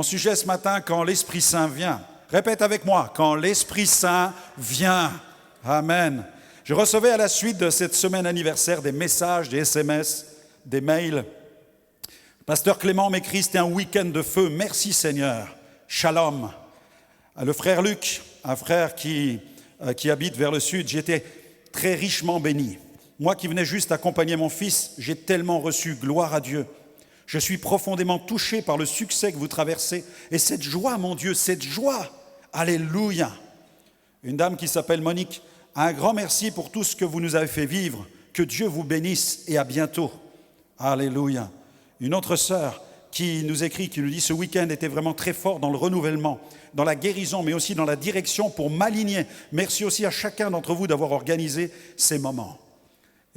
Mon sujet ce matin, quand l'Esprit Saint vient. Répète avec moi, quand l'Esprit Saint vient. Amen. Je recevais à la suite de cette semaine anniversaire des messages, des SMS, des mails. Pasteur Clément m'écrit, c'était un week-end de feu. Merci Seigneur. Shalom. Le frère Luc, un frère qui habite vers le sud, j'étais très richement béni. Moi qui venais juste accompagner mon fils, j'ai tellement reçu, gloire à Dieu. Je suis profondément touché par le succès que vous traversez. Et cette joie, mon Dieu, cette joie, alléluia. Une dame qui s'appelle Monique, un grand merci pour tout ce que vous nous avez fait vivre. Que Dieu vous bénisse et à bientôt. Alléluia. Une autre sœur qui nous écrit, qui nous dit « Ce week-end était vraiment très fort dans le renouvellement, dans la guérison, mais aussi dans la direction pour m'aligner. Merci aussi à chacun d'entre vous d'avoir organisé ces moments. »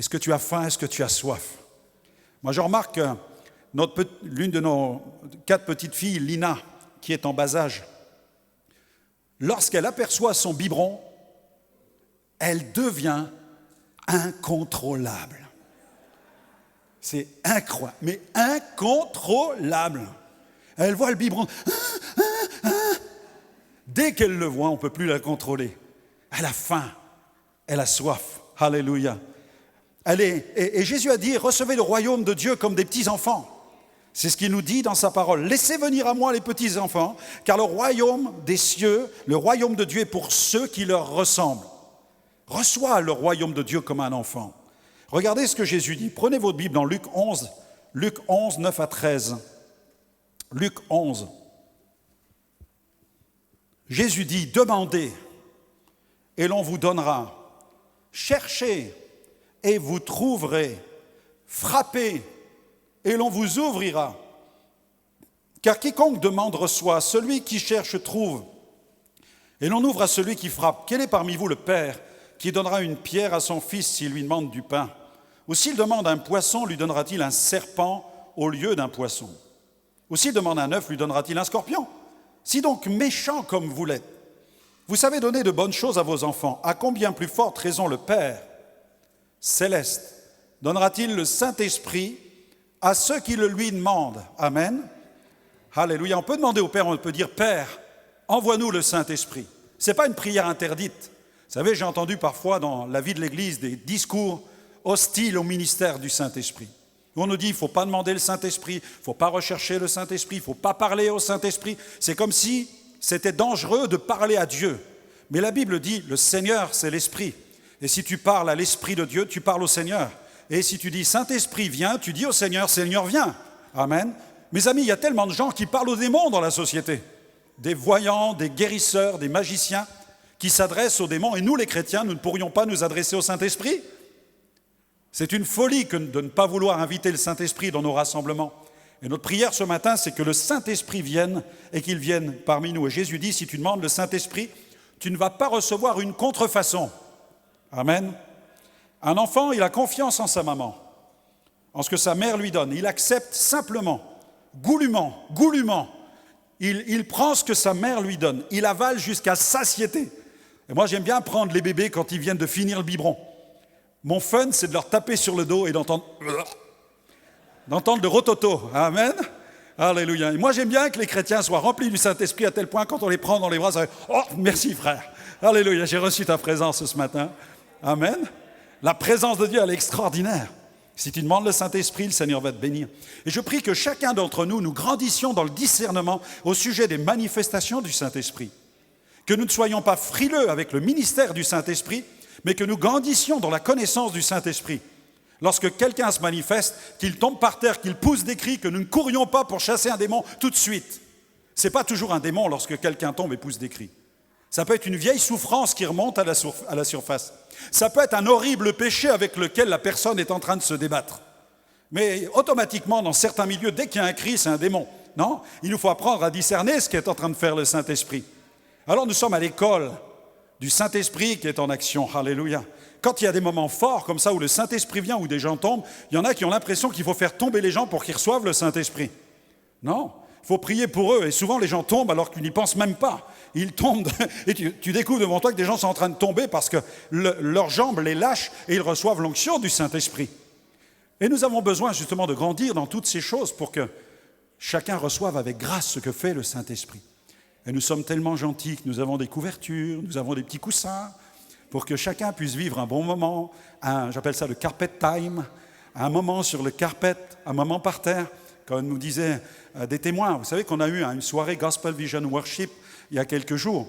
Est-ce que tu as faim? Est-ce que tu as soif? Moi, je remarque l'une de nos 4 petites filles, Lina, qui est en bas âge, lorsqu'elle aperçoit son biberon, elle devient incontrôlable. C'est incroyable, mais incontrôlable. Elle voit le biberon. Dès qu'elle le voit, on ne peut plus la contrôler. Elle a faim, elle a soif. Alléluia. Et Jésus a dit, recevez le royaume de Dieu comme des petits-enfants. C'est ce qu'il nous dit dans sa parole. Laissez venir à moi les petits-enfants, car le royaume des cieux, le royaume de Dieu est pour ceux qui leur ressemblent. Reçois le royaume de Dieu comme un enfant. Regardez ce que Jésus dit. Prenez votre Bible dans Luc 11, 9 à 13. Luc 11. Jésus dit, demandez et l'on vous donnera. Cherchez et vous trouverez. Frappez et l'on vous ouvrira. Car quiconque demande reçoit, celui qui cherche trouve. Et l'on ouvre à celui qui frappe. Quel est parmi vous le père qui donnera une pierre à son fils s'il lui demande du pain? Ou s'il demande un poisson, lui donnera-t-il un serpent au lieu d'un poisson? Ou s'il demande un œuf, lui donnera-t-il un scorpion? Si donc méchant comme vous l'êtes, vous savez donner de bonnes choses à vos enfants, à combien plus forte raison le Père céleste donnera-t-il le Saint-Esprit à ceux qui le lui demandent? Amen. Alléluia. On peut demander au Père, on peut dire, Père, envoie-nous le Saint-Esprit. Ce n'est pas une prière interdite. Vous savez, j'ai entendu parfois dans la vie de l'Église des discours hostiles au ministère du Saint-Esprit. On nous dit, il ne faut pas demander le Saint-Esprit, il ne faut pas rechercher le Saint-Esprit, il ne faut pas parler au Saint-Esprit. C'est comme si c'était dangereux de parler à Dieu. Mais la Bible dit, le Seigneur, c'est l'Esprit. Et si tu parles à l'Esprit de Dieu, tu parles au Seigneur. Et si tu dis, Saint-Esprit, viens, tu dis au Seigneur, Seigneur, viens. Amen. Mes amis, il y a tellement de gens qui parlent aux démons dans la société. Des voyants, des guérisseurs, des magiciens qui s'adressent aux démons. Et nous, les chrétiens, nous ne pourrions pas nous adresser au Saint-Esprit. C'est une folie de ne pas vouloir inviter le Saint-Esprit dans nos rassemblements. Et notre prière ce matin, c'est que le Saint-Esprit vienne et qu'il vienne parmi nous. Et Jésus dit, si tu demandes le Saint-Esprit, tu ne vas pas recevoir une contrefaçon. Amen. Un enfant, il a confiance en sa maman, en ce que sa mère lui donne. Il accepte simplement, goulûment. Il prend ce que sa mère lui donne. Il avale jusqu'à satiété. Et moi, j'aime bien prendre les bébés quand ils viennent de finir le biberon. Mon fun, c'est de leur taper sur le dos et d'entendre le rototo. Amen. Alléluia. Et moi, j'aime bien que les chrétiens soient remplis du Saint-Esprit à tel point, quand on les prend dans les bras, ça fait « Oh, merci frère. Alléluia, j'ai reçu ta présence ce matin. » Amen. La présence de Dieu, elle est extraordinaire. Si tu demandes le Saint-Esprit, le Seigneur va te bénir. Et je prie que chacun d'entre nous, nous grandissions dans le discernement au sujet des manifestations du Saint-Esprit. Que nous ne soyons pas frileux avec le ministère du Saint-Esprit, mais que nous grandissions dans la connaissance du Saint-Esprit. Lorsque quelqu'un se manifeste, qu'il tombe par terre, qu'il pousse des cris, que nous ne courions pas pour chasser un démon tout de suite. Ce n'est pas toujours un démon lorsque quelqu'un tombe et pousse des cris. Ça peut être une vieille souffrance qui remonte à la surface. Ça peut être un horrible péché avec lequel la personne est en train de se débattre. Mais automatiquement, dans certains milieux, dès qu'il y a un cri, c'est un démon. Non, il nous faut apprendre à discerner ce qu'est en train de faire le Saint-Esprit. Alors nous sommes à l'école du Saint-Esprit qui est en action. Alléluia. Quand il y a des moments forts comme ça où le Saint-Esprit vient, où des gens tombent, il y en a qui ont l'impression qu'il faut faire tomber les gens pour qu'ils reçoivent le Saint-Esprit. Non, il faut prier pour eux. Et souvent, les gens tombent alors qu'ils n'y pensent même pas. Ils tombent et tu découvres devant toi que des gens sont en train de tomber parce que leurs jambes les lâchent et ils reçoivent l'onction du Saint-Esprit. Et nous avons besoin justement de grandir dans toutes ces choses pour que chacun reçoive avec grâce ce que fait le Saint-Esprit. Et nous sommes tellement gentils que nous avons des couvertures, nous avons des petits coussins, pour que chacun puisse vivre un bon moment, j'appelle ça le carpet time, un moment sur le carpet, un moment par terre, comme nous disaient des témoins. Vous savez qu'on a eu une soirée Gospel Vision Worship il y a quelques jours.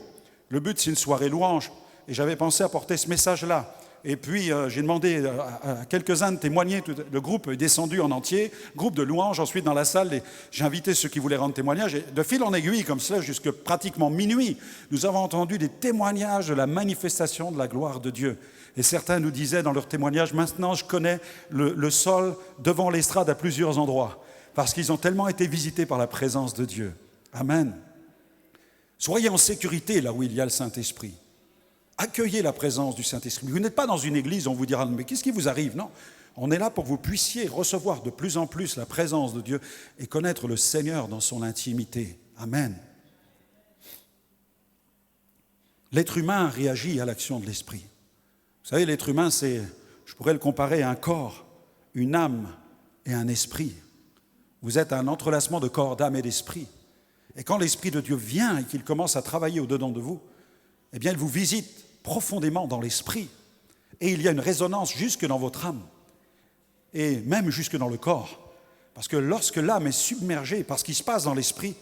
Le but, c'est une soirée louange, et j'avais pensé apporter ce message-là. Et puis, j'ai demandé à quelques-uns de témoigner. Le groupe est descendu en entier, groupe de louanges. Ensuite, dans la salle, j'ai invité ceux qui voulaient rendre témoignage. Et de fil en aiguille, comme cela, jusqu'à pratiquement minuit, nous avons entendu des témoignages de la manifestation de la gloire de Dieu. Et certains nous disaient dans leurs témoignages, maintenant, je connais le sol devant l'estrade à plusieurs endroits, parce qu'ils ont tellement été visités par la présence de Dieu. Amen. Soyez en sécurité là où il y a le Saint-Esprit. Accueillez la présence du Saint-Esprit. Vous n'êtes pas dans une église, on vous dira, mais qu'est-ce qui vous arrive? Non, on est là pour que vous puissiez recevoir de plus en plus la présence de Dieu et connaître le Seigneur dans son intimité. Amen. L'être humain réagit à l'action de l'Esprit. Vous savez, l'être humain, je pourrais le comparer à un corps, une âme et un esprit. Vous êtes un entrelacement de corps, d'âme et d'esprit. Et quand l'Esprit de Dieu vient et qu'il commence à travailler au-dedans de vous, eh bien, il vous visite profondément dans l'esprit. Et il y a une résonance jusque dans votre âme. Et même jusque dans le corps. Parce que lorsque l'âme est submergée par ce qui se passe dans l'esprit,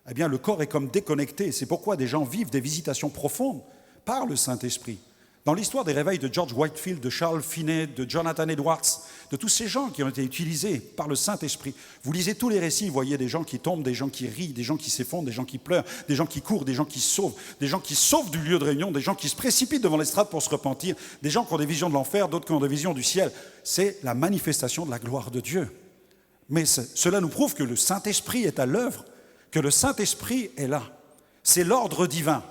eh bien, le corps est comme déconnecté. C'est pourquoi des gens vivent des visitations profondes par le Saint-Esprit. Dans l'histoire des réveils de George Whitefield, de Charles Finney, de Jonathan Edwards, de tous ces gens qui ont été utilisés par le Saint-Esprit, vous lisez tous les récits, vous voyez des gens qui tombent, des gens qui rient, des gens qui s'effondrent, des gens qui pleurent, des gens qui courent, des gens qui se sauvent, des gens qui sauvent du lieu de réunion, des gens qui se précipitent devant l'estrade pour se repentir, des gens qui ont des visions de l'enfer, d'autres qui ont des visions du ciel. C'est la manifestation de la gloire de Dieu. Mais cela nous prouve que le Saint-Esprit est à l'œuvre, que le Saint-Esprit est là. C'est l'ordre divin.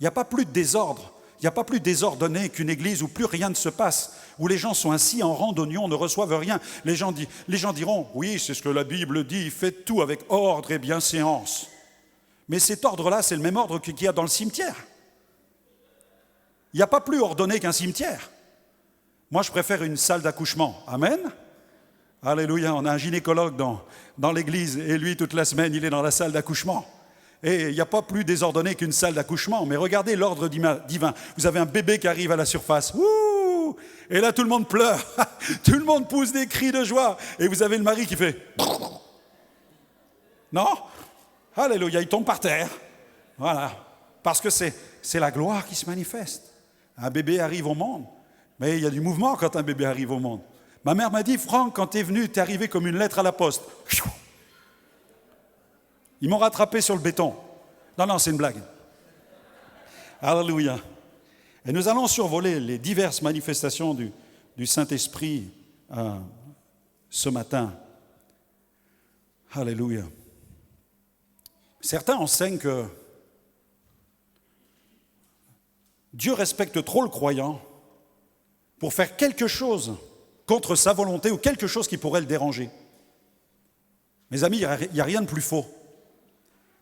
Il n'y a pas plus de désordre. Il n'y a pas plus désordonné qu'une église où plus rien ne se passe, où les gens sont assis en rang d'oignons, ne reçoivent rien. Les gens diront, oui, c'est ce que la Bible dit, faites tout avec ordre et bienséance. Mais cet ordre-là, c'est le même ordre qu'il y a dans le cimetière. Il n'y a pas plus ordonné qu'un cimetière. Moi, je préfère une salle d'accouchement. Amen. Alléluia, on a un gynécologue dans l'église, et lui, toute la semaine, il est dans la salle d'accouchement. Et il n'y a pas plus désordonné qu'une salle d'accouchement. Mais regardez l'ordre divin. Vous avez un bébé qui arrive à la surface. Ouh! Et là, tout le monde pleure. Tout le monde pousse des cris de joie. Et vous avez le mari qui fait... Non? Alléluia, il tombe par terre. Voilà. Parce que c'est la gloire qui se manifeste. Un bébé arrive au monde. Mais il y a du mouvement quand un bébé arrive au monde. Ma mère m'a dit, Franck, quand tu es venu, tu es arrivé comme une lettre à la poste. Ils m'ont rattrapé sur le béton. Non, c'est une blague. Alléluia. Et nous allons survoler les diverses manifestations du Saint-Esprit ce matin. Alléluia. Certains enseignent que Dieu respecte trop le croyant pour faire quelque chose contre sa volonté ou quelque chose qui pourrait le déranger. Mes amis, il n'y a rien de plus faux.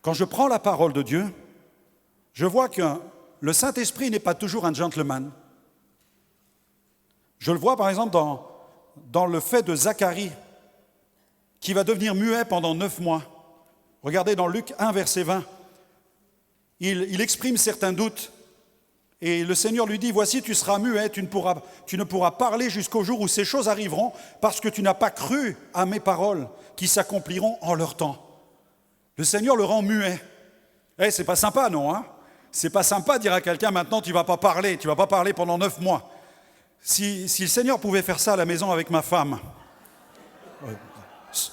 Quand je prends la parole de Dieu, je vois que le Saint-Esprit n'est pas toujours un gentleman. Je le vois par exemple dans le fait de Zacharie, qui va devenir muet pendant 9 mois. Regardez dans Luc 1, verset 20. Il exprime certains doutes. Et le Seigneur lui dit, voici, tu seras muet, tu ne pourras parler jusqu'au jour où ces choses arriveront, parce que tu n'as pas cru à mes paroles qui s'accompliront en leur temps. Le Seigneur le rend muet. C'est pas sympa, non, hein? C'est pas sympa de dire à quelqu'un, maintenant tu vas pas parler pendant 9 mois. Si le Seigneur pouvait faire ça à la maison avec ma femme,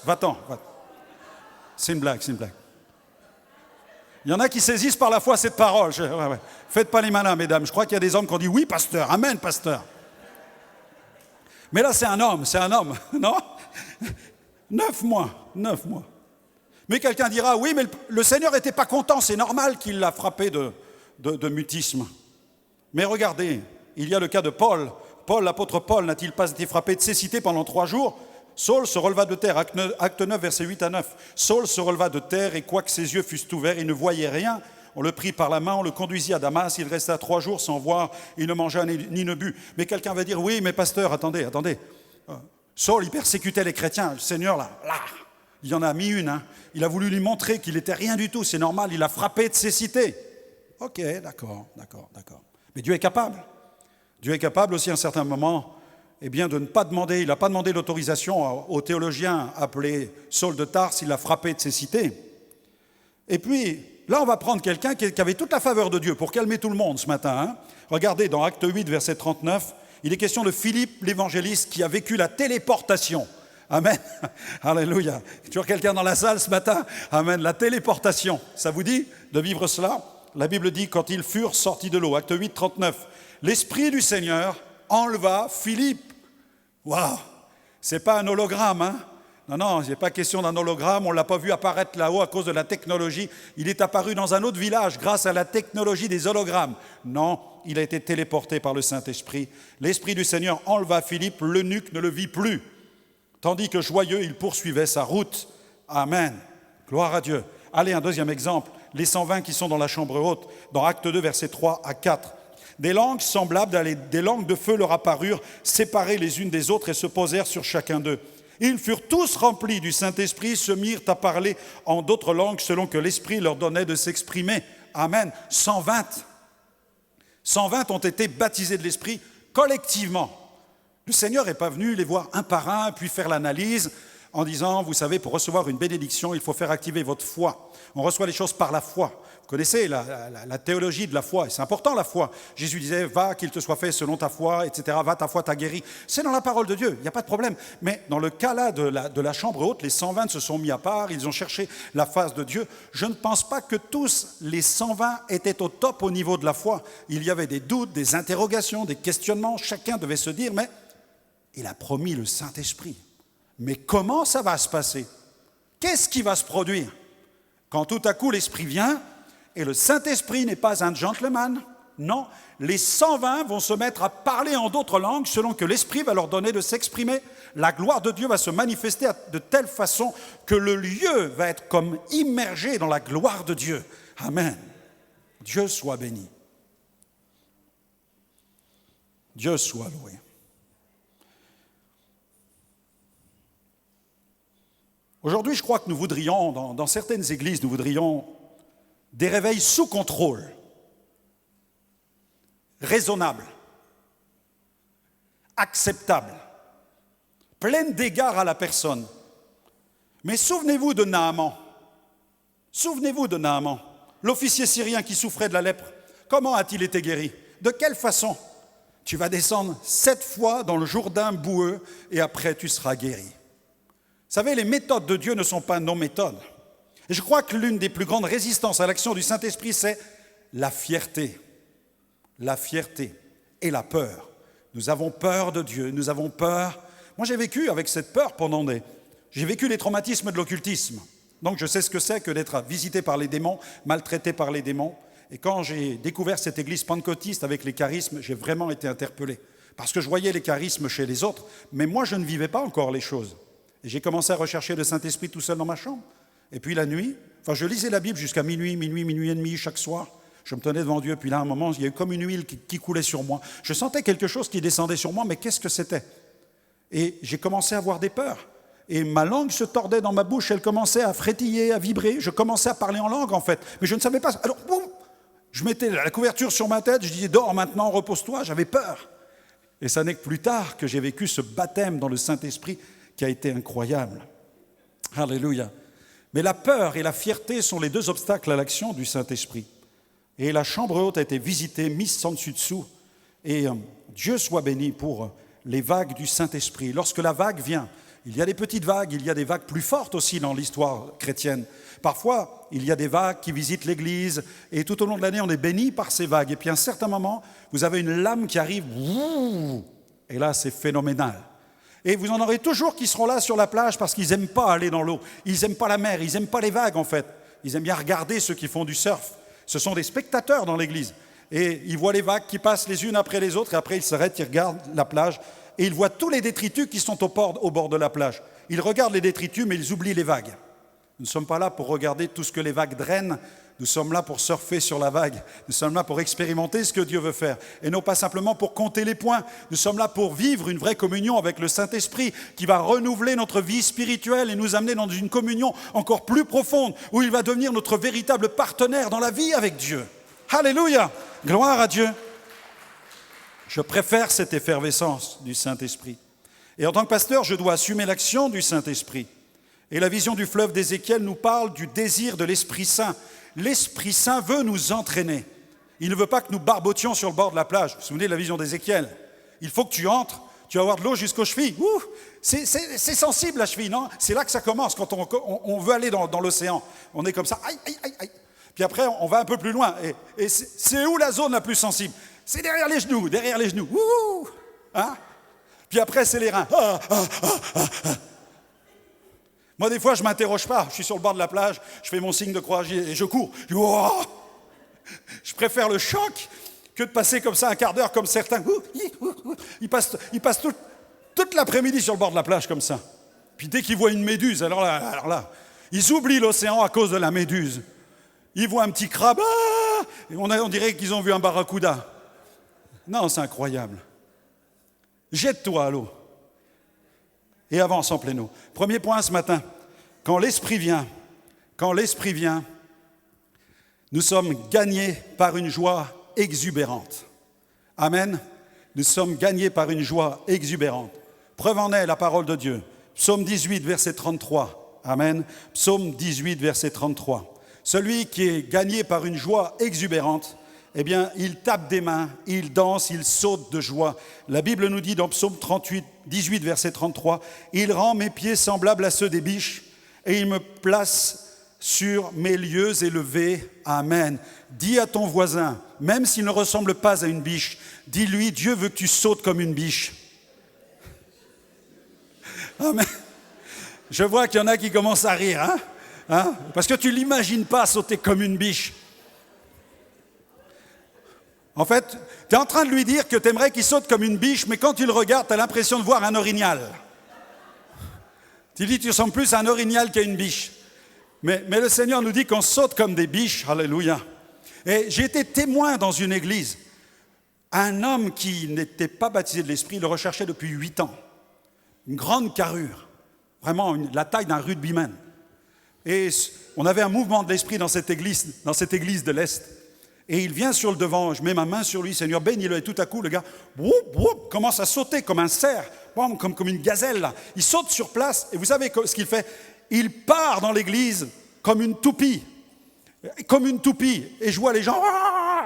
va-t'en. C'est une blague. Il y en a qui saisissent par la foi cette parole. Faites pas les malins, mesdames. Je crois qu'il y a des hommes qui ont dit, oui, pasteur, amen, pasteur. Mais là, c'est un homme, non? 9 mois. Mais quelqu'un dira, oui, mais le Seigneur n'était pas content, c'est normal qu'il l'a frappé de mutisme. Mais regardez, il y a le cas de Paul. L'apôtre Paul, n'a-t-il pas été frappé de cécité pendant 3 jours? Saul se releva de terre, acte 9, versets 8 à 9. Saul se releva de terre, et quoique ses yeux fussent ouverts, il ne voyait rien. On le prit par la main, on le conduisit à Damas, il resta 3 jours sans voir, il ne mangea ni ne but. Mais quelqu'un va dire, oui, mais pasteur, attendez. Saul, il persécutait les chrétiens, le Seigneur, là, Il y en a mis une. Hein. Il a voulu lui montrer qu'il n'était rien du tout. C'est normal, il a frappé de cécité. Ok, d'accord. Mais Dieu est capable. Dieu est capable aussi à un certain moment de ne pas demander. Il n'a pas demandé l'autorisation au théologien appelé Saul de Tarse. Il a frappé de cécité. Et puis, là, on va prendre quelqu'un qui avait toute la faveur de Dieu pour calmer tout le monde ce matin. Hein. Regardez, dans Acte 8, verset 39, il est question de Philippe l'évangéliste qui a vécu la téléportation. Amen. Alléluia. Toujours quelqu'un dans la salle ce matin? Amen. La téléportation. Ça vous dit de vivre cela? La Bible dit, quand ils furent sortis de l'eau, Acte 8, 39, l'Esprit du Seigneur enleva Philippe. Waouh! C'est pas un hologramme, hein? Non, il n'est pas question d'un hologramme, on ne l'a pas vu apparaître là-haut à cause de la technologie. Il est apparu dans un autre village grâce à la technologie des hologrammes. Non, il a été téléporté par le Saint-Esprit. L'Esprit du Seigneur enleva Philippe, l'eunuque ne le vit plus. Tandis que joyeux, il poursuivait sa route. Amen. Gloire à Dieu. Allez, un deuxième exemple. Les 120 qui sont dans la chambre haute, dans Acte 2, versets 3 à 4. Des langues semblables, des langues de feu leur apparurent, séparées les unes des autres et se posèrent sur chacun d'eux. Ils furent tous remplis du Saint-Esprit, se mirent à parler en d'autres langues selon que l'Esprit leur donnait de s'exprimer. Amen. 120 ont été baptisés de l'Esprit collectivement. Le Seigneur n'est pas venu les voir un par un, puis faire l'analyse en disant, vous savez, pour recevoir une bénédiction, il faut faire activer votre foi. On reçoit les choses par la foi. Vous connaissez la théologie de la foi, et c'est important la foi. Jésus disait, va, qu'il te soit fait selon ta foi, etc. Va, ta foi t'a guéri. C'est dans la parole de Dieu, il n'y a pas de problème. Mais dans le cas là de la chambre haute, les 120 se sont mis à part, ils ont cherché la face de Dieu. Je ne pense pas que tous les 120 étaient au top au niveau de la foi. Il y avait des doutes, des interrogations, des questionnements. Chacun devait se dire, mais il a promis le Saint-Esprit. Mais comment ça va se passer? Qu'est-ce qui va se produire quand tout à coup l'Esprit vient et le Saint-Esprit n'est pas un gentleman? Non, les 120 vont se mettre à parler en d'autres langues selon que l'Esprit va leur donner de s'exprimer. La gloire de Dieu va se manifester de telle façon que le lieu va être comme immergé dans la gloire de Dieu. Amen. Dieu soit béni. Dieu soit loué. Aujourd'hui, je crois que nous voudrions, dans certaines églises, nous voudrions des réveils sous contrôle, raisonnables, acceptables, pleins d'égard à la personne. Mais souvenez-vous de Naaman. Souvenez-vous de Naaman, l'officier syrien qui souffrait de la lèpre. Comment a-t-il été guéri? De quelle façon? Tu vas descendre 7 fois dans le Jourdain boueux et après tu seras guéri. Vous savez, les méthodes de Dieu ne sont pas nos méthodes. Et je crois que l'une des plus grandes résistances à l'action du Saint-Esprit, c'est la fierté. La fierté et la peur. Nous avons peur de Dieu, nous avons peur. Moi, j'ai vécu avec cette peur J'ai vécu les traumatismes de l'occultisme. Donc, je sais ce que c'est que d'être visité par les démons, maltraité par les démons. Et quand j'ai découvert cette église pentecôtiste avec les charismes, j'ai vraiment été interpellé. Parce que je voyais les charismes chez les autres, mais moi, je ne vivais pas encore les choses. Et j'ai commencé à rechercher le Saint-Esprit tout seul dans ma chambre. Et puis la nuit, je lisais la Bible jusqu'à minuit et demi chaque soir. Je me tenais devant Dieu, puis là, à un moment, il y a eu comme une huile qui coulait sur moi. Je sentais quelque chose qui descendait sur moi, mais qu'est-ce que c'était? Et j'ai commencé à avoir des peurs. Et ma langue se tordait dans ma bouche, elle commençait à frétiller, à vibrer. Je commençais à parler en langue, en fait. Mais je ne savais pas. Alors, boum, je mettais la couverture sur ma tête, je disais, dors maintenant, repose-toi. J'avais peur. Et ça n'est que plus tard que j'ai vécu ce baptême dans le Saint-Esprit qui a été incroyable. Alléluia. Mais la peur et la fierté sont les 2 obstacles à l'action du Saint-Esprit. Et la chambre haute a été visitée, mise sans dessus-dessous. Et Dieu soit béni pour les vagues du Saint-Esprit. Lorsque la vague vient, il y a des petites vagues, il y a des vagues plus fortes aussi dans l'histoire chrétienne. Parfois, il y a des vagues qui visitent l'Église et tout au long de l'année, on est béni par ces vagues. Et puis à un certain moment, vous avez une lame qui arrive, et là, c'est phénoménal. Et vous en aurez toujours qui seront là sur la plage parce qu'ils n'aiment pas aller dans l'eau. Ils n'aiment pas la mer, ils n'aiment pas les vagues en fait. Ils aiment bien regarder ceux qui font du surf. Ce sont des spectateurs dans l'église. Et ils voient les vagues qui passent les unes après les autres et après ils s'arrêtent, ils regardent la plage et ils voient tous les détritus qui sont au bord de la plage. Ils regardent les détritus mais ils oublient les vagues. Nous ne sommes pas là pour regarder tout ce que les vagues drainent Nous sommes là pour surfer sur la vague. Nous sommes là pour expérimenter ce que Dieu veut faire. Et non pas simplement pour compter les points. Nous sommes là pour vivre une vraie communion avec le Saint-Esprit qui va renouveler notre vie spirituelle et nous amener dans une communion encore plus profonde où il va devenir notre véritable partenaire dans la vie avec Dieu. Alléluia! Gloire à Dieu! Je préfère cette effervescence du Saint-Esprit. Et en tant que pasteur, je dois assumer l'action du Saint-Esprit. Et la vision du fleuve d'Ézéchiel nous parle du désir de l'Esprit Saint. L'Esprit Saint veut nous entraîner. Il ne veut pas que nous barbotions sur le bord de la plage. Vous vous souvenez de la vision d'Ézéchiel? Il faut que tu entres, tu vas avoir de l'eau jusqu'aux chevilles. Ouh, c'est sensible la cheville, non? C'est là que ça commence, quand on veut aller dans l'océan. On est comme ça, aïe, aïe, aïe, aïe. Puis après, on va un peu plus loin. Et c'est où la zone la plus sensible? C'est derrière les genoux, derrière les genoux. Ouh, hein? Puis après, c'est les reins. Moi, des fois, je ne m'interroge pas. Je suis sur le bord de la plage, je fais mon signe de croix et je cours. Je préfère le choc que de passer comme ça un quart d'heure comme certains. Ils passent toute l'après-midi sur le bord de la plage comme ça. Puis dès qu'ils voient une méduse, alors là, ils oublient l'océan à cause de la méduse. Ils voient un petit crabe, et on dirait qu'ils ont vu un barracuda. Non, c'est incroyable. Jette-toi à l'eau. Et avance en pleine eau. Premier point ce matin, quand l'Esprit vient, nous sommes gagnés par une joie exubérante. Amen. Nous sommes gagnés par une joie exubérante. Preuve en est la parole de Dieu. Psaume 18, verset 33. Amen. Psaume 18, verset 33. Celui qui est gagné par une joie exubérante, eh bien, il tape des mains, il danse, il saute de joie. La Bible nous dit dans Psaume 18, verset 33, « Il rend mes pieds semblables à ceux des biches, et il me place sur mes lieux élevés. » Amen. Dis à ton voisin, même s'il ne ressemble pas à une biche, dis-lui, Dieu veut que tu sautes comme une biche. Amen. Je vois qu'il y en a qui commencent à rire, hein? Parce que tu ne l'imagines pas sauter comme une biche. En fait, tu es en train de lui dire que tu aimerais qu'il saute comme une biche, mais quand tu le regardes, tu as l'impression de voir un orignal. Tu dis, tu ressembles plus à un orignal qu'à une biche. Mais le Seigneur nous dit qu'on saute comme des biches. Alléluia. Et j'ai été témoin dans une église. Un homme qui n'était pas baptisé de l'Esprit, il le recherchait depuis 8 ans. Une grande carrure. Vraiment la taille d'un rugbyman. Et on avait un mouvement de l'Esprit dans cette église de l'Est. Et il vient sur le devant, je mets ma main sur lui, Seigneur, bénis-le. Et tout à coup, le gars commence à sauter comme un cerf, comme une gazelle. Là. Il saute sur place, et vous savez ce qu'il fait? Il part dans l'église comme une toupie. Et je vois les gens,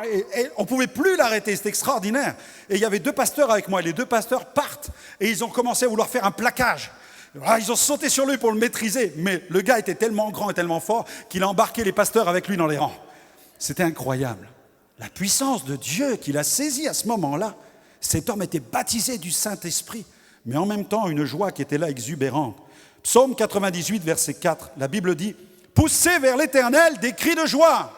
et on ne pouvait plus l'arrêter, c'était extraordinaire. Et il y avait 2 pasteurs avec moi, et les 2 pasteurs partent, et ils ont commencé à vouloir faire un plaquage. Ils ont sauté sur lui pour le maîtriser, mais le gars était tellement grand et tellement fort qu'il a embarqué les pasteurs avec lui dans les rangs. C'était incroyable. La puissance de Dieu qu'il a saisie à ce moment-là. Cet homme était baptisé du Saint-Esprit, mais en même temps une joie qui était là exubérante. Psaume 98, verset 4, la Bible dit « Poussez vers l'Éternel des cris de joie !»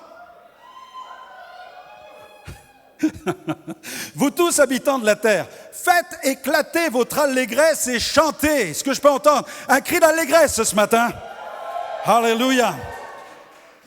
Vous tous habitants de la terre, faites éclater votre allégresse et chantez. Est-ce que je peux entendre un cri d'allégresse ce matin? Alléluia.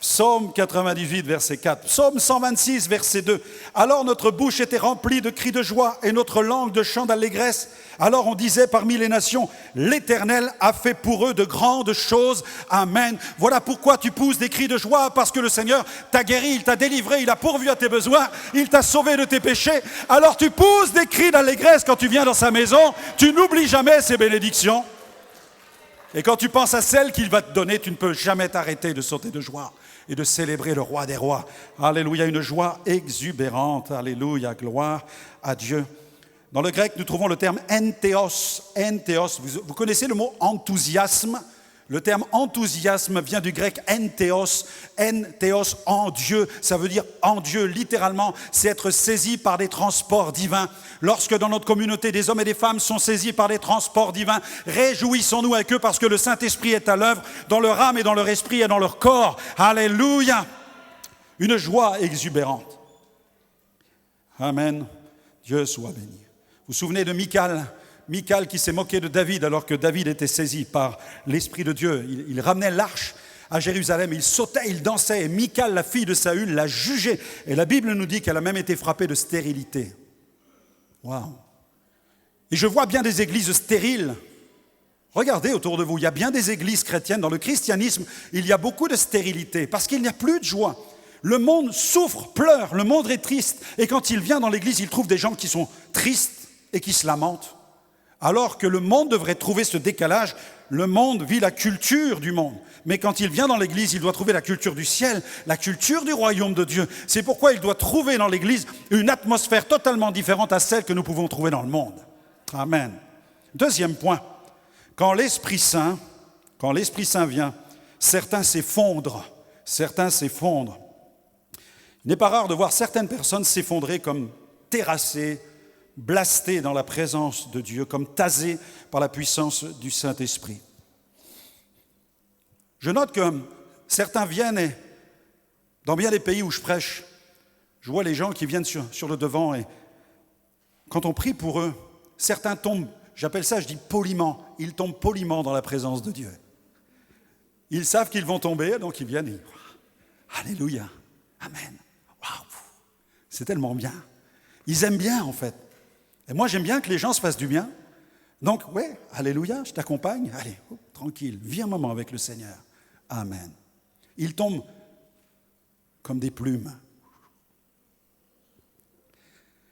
Psaume 98, verset 4. Psaume 126, verset 2. Alors notre bouche était remplie de cris de joie et notre langue de chants d'allégresse. Alors on disait parmi les nations, l'Éternel a fait pour eux de grandes choses. Amen. Voilà pourquoi tu pousses des cris de joie, parce que le Seigneur t'a guéri, il t'a délivré, il a pourvu à tes besoins, il t'a sauvé de tes péchés. Alors tu pousses des cris d'allégresse quand tu viens dans sa maison. Tu n'oublies jamais ses bénédictions. Et quand tu penses à celles qu'il va te donner, tu ne peux jamais t'arrêter de sauter de joie et de célébrer le roi des rois. Alléluia, une joie exubérante. Alléluia, gloire à Dieu. Dans le grec, nous trouvons le terme entheos. Entheos, vous connaissez le mot enthousiasme? Le terme enthousiasme vient du grec entheos. Entheos, en Dieu, ça veut dire en Dieu. Littéralement, c'est être saisi par des transports divins. Lorsque dans notre communauté, des hommes et des femmes sont saisis par des transports divins, réjouissons-nous avec eux parce que le Saint-Esprit est à l'œuvre dans leur âme et dans leur esprit et dans leur corps. Alléluia! Une joie exubérante. Amen. Dieu soit béni. Vous vous souvenez de Michal qui s'est moqué de David alors que David était saisi par l'Esprit de Dieu. Il ramenait l'arche à Jérusalem. Il sautait, il dansait, et Michal, la fille de Saül, l'a jugé. Et la Bible nous dit qu'elle a même été frappée de stérilité. Waouh! Et je vois bien des églises stériles. Regardez autour de vous, il y a bien des églises chrétiennes. Dans le christianisme, il y a beaucoup de stérilité, parce qu'il n'y a plus de joie. Le monde souffre, pleure, le monde est triste. Et quand il vient dans l'église, il trouve des gens qui sont tristes et qui se lamentent. Alors que le monde devrait trouver ce décalage. Le monde vit la culture du monde. Mais quand il vient dans l'église, il doit trouver la culture du ciel, la culture du royaume de Dieu. C'est pourquoi il doit trouver dans l'église une atmosphère totalement différente à celle que nous pouvons trouver dans le monde. Amen. Deuxième point, quand l'Esprit Saint vient, certains s'effondrent. Il n'est pas rare de voir certaines personnes s'effondrer comme terrassées, blastées dans la présence de Dieu, comme tasées par la puissance du Saint-Esprit. Je note que certains viennent, et dans bien des pays où je prêche, je vois les gens qui viennent sur le devant, et quand on prie pour eux, certains tombent, j'appelle ça, je dis poliment, ils tombent poliment dans la présence de Dieu. Ils savent qu'ils vont tomber, donc ils viennent et Alléluia, Amen, waouh, c'est tellement bien. Ils aiment bien en fait. Et moi j'aime bien que les gens se fassent du bien. Donc ouais, Alléluia, je t'accompagne, allez, tranquille, vis un moment avec le Seigneur. Amen. Ils tombent comme des plumes.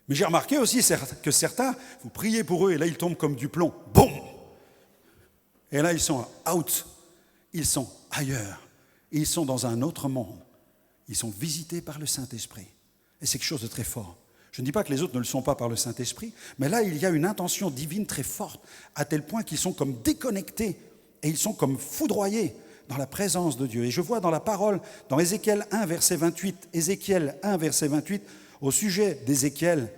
Mais j'ai remarqué aussi que certains, vous priez pour eux et là ils tombent comme du plomb. Boum! Et là ils sont out. Ils sont ailleurs. Ils sont dans un autre monde. Ils sont visités par le Saint-Esprit. Et c'est quelque chose de très fort. Je ne dis pas que les autres ne le sont pas par le Saint-Esprit, mais là il y a une intention divine très forte, à tel point qu'ils sont comme déconnectés et ils sont comme foudroyés dans la présence de Dieu. Et je vois dans la parole, dans Ézéchiel 1, verset 28, Ézéchiel 1, verset 28, au sujet d'Ézéchiel,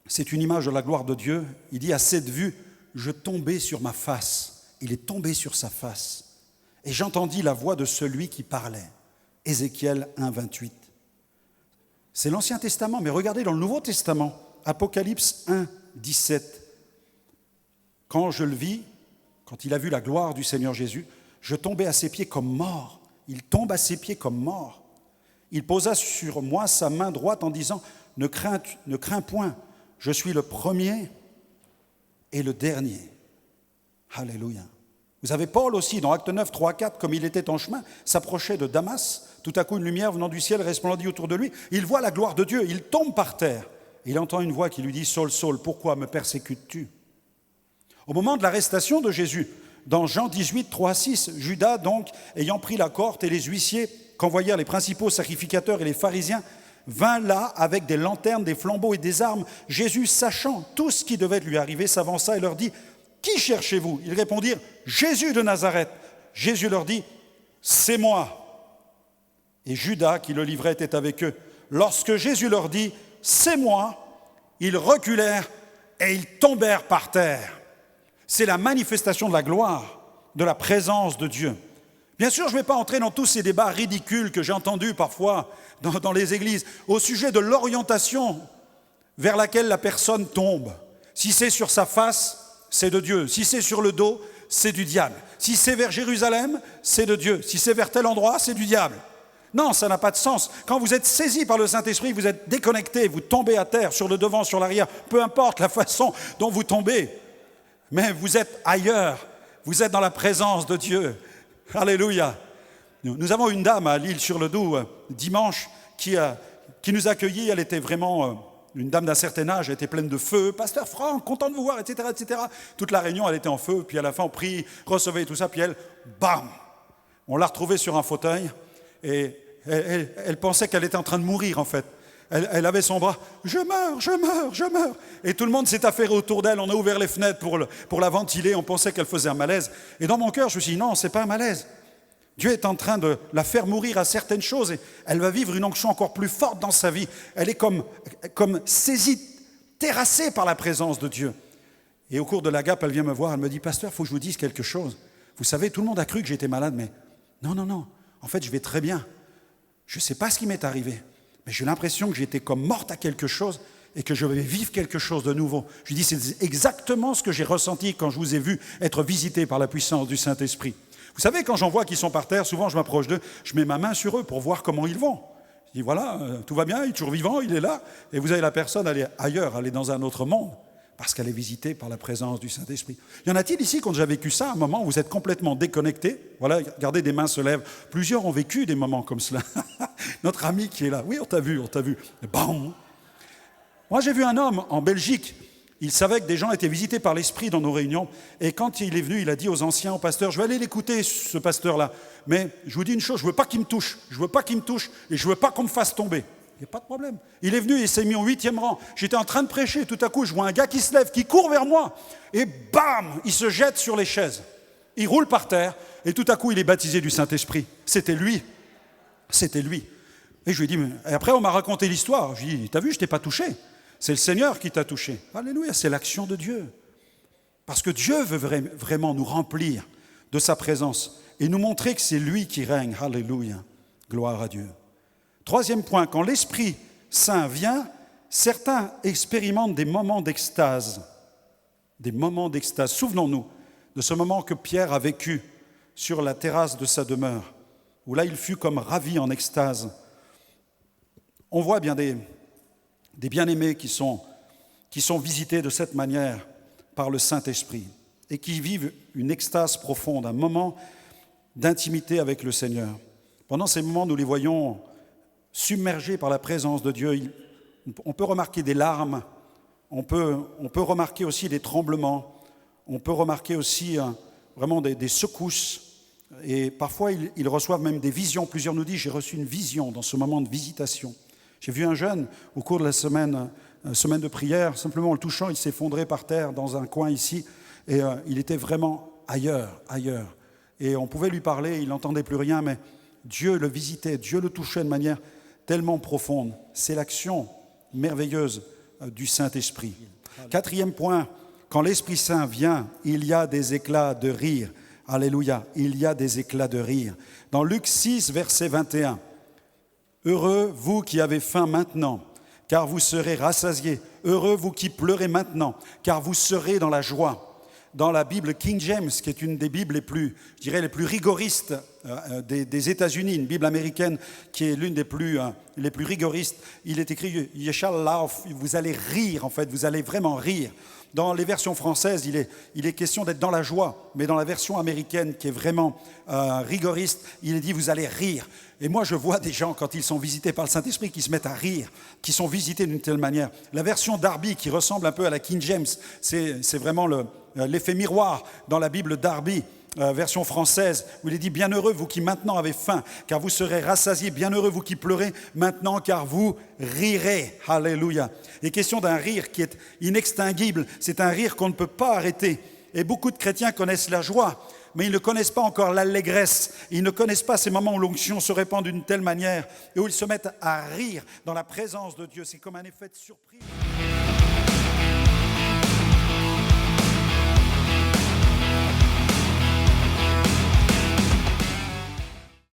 c'est une image de la gloire de Dieu. Il dit, à cette vue, je tombais sur ma face. Il est tombé sur sa face. Et j'entendis la voix de celui qui parlait. Ézéchiel 1, 28. C'est l'Ancien Testament, mais regardez dans le Nouveau Testament, Apocalypse 1, 17. Quand je le vis, quand il a vu la gloire du Seigneur Jésus, je tombais à ses pieds comme mort. Il tombe à ses pieds comme mort. Il posa sur moi sa main droite en disant, ne crains point, je suis le premier et le dernier. Alléluia. Vous avez Paul aussi, dans Actes 9, 3, 4, comme il était en chemin, s'approchait de Damas. Tout à coup, une lumière venant du ciel resplendit autour de lui. Il voit la gloire de Dieu, il tombe par terre. Il entend une voix qui lui dit, Saul, Saul, pourquoi me persécutes-tu ? Au moment de l'arrestation de Jésus, dans Jean 18, 3 à 6, Judas, donc, ayant pris la cohorte et les huissiers qu'envoyèrent les principaux sacrificateurs et les pharisiens, vint là avec des lanternes, des flambeaux et des armes. Jésus, sachant tout ce qui devait lui arriver, s'avança et leur dit, « Qui cherchez-vous » Ils répondirent, « Jésus de Nazareth. » Jésus leur dit, « C'est moi. » Et Judas, qui le livrait, était avec eux. Lorsque Jésus leur dit, « C'est moi », ils reculèrent et ils tombèrent par terre. C'est la manifestation de la gloire, de la présence de Dieu. Bien sûr, je ne vais pas entrer dans tous ces débats ridicules que j'ai entendus parfois dans les églises au sujet de l'orientation vers laquelle la personne tombe. Si c'est sur sa face, c'est de Dieu. Si c'est sur le dos, c'est du diable. Si c'est vers Jérusalem, c'est de Dieu. Si c'est vers tel endroit, c'est du diable. Non, ça n'a pas de sens. Quand vous êtes saisi par le Saint-Esprit, vous êtes déconnecté, vous tombez à terre, sur le devant, sur l'arrière, peu importe la façon dont vous tombez. Mais vous êtes ailleurs, vous êtes dans la présence de Dieu. Alléluia. Nous avons une dame à l'Île-sur-le-Doubs, dimanche, qui nous a accueillis. Elle était vraiment une dame d'un certain âge, elle était pleine de feu. « Pasteur Franck, content de vous voir, etc. etc. » Toute la réunion, elle était en feu. Puis à la fin, on prie, recevait tout ça. Puis elle, bam, on l'a retrouvée sur un fauteuil. Et elle pensait qu'elle était en train de mourir, en fait. Elle avait son bras, « Je meurs, je meurs, je meurs !» Et tout le monde s'est affairé autour d'elle. On a ouvert les fenêtres pour la ventiler. On pensait qu'elle faisait un malaise. Et dans mon cœur, je me suis dit, non, ce n'est pas un malaise. Dieu est en train de la faire mourir à certaines choses. Et elle va vivre une onction encore plus forte dans sa vie. Elle est comme saisie, terrassée par la présence de Dieu. Et au cours de l'agape, elle vient me voir. Elle me dit, « Pasteur, il faut que je vous dise quelque chose. Vous savez, tout le monde a cru que j'étais malade, mais non. En fait, je vais très bien. Je ne sais pas ce qui m'est arrivé. Mais j'ai l'impression que j'étais comme morte à quelque chose et que je vais vivre quelque chose de nouveau. » Je lui dis, c'est exactement ce que j'ai ressenti quand je vous ai vu être visité par la puissance du Saint-Esprit. Vous savez, quand j'en vois qui sont par terre, souvent je m'approche d'eux, je mets ma main sur eux pour voir comment ils vont. Je dis voilà, tout va bien, il est toujours vivant, il est là. Et vous avez la personne, elle est ailleurs, elle est dans un autre monde, parce qu'elle est visitée par la présence du Saint-Esprit. Y en a-t-il ici qui ont déjà vécu ça, un moment où vous êtes complètement déconnecté? Voilà, regardez, des mains se lèvent. Plusieurs ont vécu des moments comme cela. Notre ami qui est là, oui, on t'a vu. Et bam. Moi, j'ai vu un homme en Belgique. Il savait que des gens étaient visités par l'Esprit dans nos réunions. Et quand il est venu, il a dit aux anciens, aux pasteurs, je vais aller l'écouter, ce pasteur-là. Mais je vous dis une chose, je ne veux pas qu'il me touche. Je ne veux pas qu'il me touche et je ne veux pas qu'on me fasse tomber. Il n'y a pas de problème. Il est venu, il s'est mis au 8e rang. J'étais en train de prêcher. Tout à coup, je vois un gars qui se lève, qui court vers moi. Et bam, il se jette sur les chaises. Il roule par terre. Et tout à coup, il est baptisé du Saint-Esprit. C'était lui. C'était lui. Et je lui ai dit, et après, on m'a raconté l'histoire. Je lui ai dit, t'as vu, je ne t'ai pas touché. C'est le Seigneur qui t'a touché. Alléluia, c'est l'action de Dieu. Parce que Dieu veut vraiment nous remplir de sa présence et nous montrer que c'est lui qui règne. Alléluia, gloire à Dieu. 3e point, quand l'Esprit Saint vient, certains expérimentent des moments d'extase. Des moments d'extase. Souvenons-nous de ce moment que Pierre a vécu sur la terrasse de sa demeure, où là il fut comme ravi en extase. On voit bien des bien-aimés qui sont visités de cette manière par le Saint-Esprit et qui vivent une extase profonde, un moment d'intimité avec le Seigneur. Pendant ces moments, nous les voyons submergés par la présence de Dieu. On peut remarquer des larmes, on peut remarquer aussi des tremblements, on peut remarquer aussi vraiment des secousses. Et parfois, ils reçoivent même des visions. Plusieurs nous disent, j'ai reçu une vision dans ce moment de visitation. J'ai vu un jeune, au cours de la semaine de prière, simplement en le touchant, il s'effondrait par terre dans un coin ici, et il était vraiment ailleurs. Et on pouvait lui parler, il n'entendait plus rien, mais Dieu le visitait, Dieu le touchait de manière tellement profonde. C'est l'action merveilleuse du Saint-Esprit. 4e point, quand l'Esprit Saint vient, il y a des éclats de rire. Alléluia, il y a des éclats de rire. Dans Luc 6, verset 21, « Heureux vous qui avez faim maintenant, car vous serez rassasiés. Heureux vous qui pleurez maintenant, car vous serez dans la joie. » Dans la Bible King James, qui est une des Bibles les plus rigoristes des États-Unis, une Bible américaine qui est l'une des plus rigoristes, il est écrit « You shall laugh », vous allez rire en fait, vous allez vraiment rire. Dans les versions françaises, il est question d'être dans la joie, mais dans la version américaine qui est vraiment rigoriste, il est dit « vous allez rire ». Et moi, je vois des gens, quand ils sont visités par le Saint-Esprit, qui se mettent à rire, qui sont visités d'une telle manière. La version Darby, qui ressemble un peu à la King James, c'est vraiment l'effet miroir dans la Bible Darby, version française, où il est dit « Bienheureux, vous qui maintenant avez faim, car vous serez rassasiés. Bienheureux, vous qui pleurez maintenant, car vous rirez. » Alléluia. Et question d'un rire qui est inextinguible. C'est un rire qu'on ne peut pas arrêter. Et beaucoup de chrétiens connaissent la joie, mais ils ne connaissent pas encore l'allégresse. Ils ne connaissent pas ces moments où l'onction se répand d'une telle manière et où ils se mettent à rire dans la présence de Dieu. C'est comme un effet de surprise.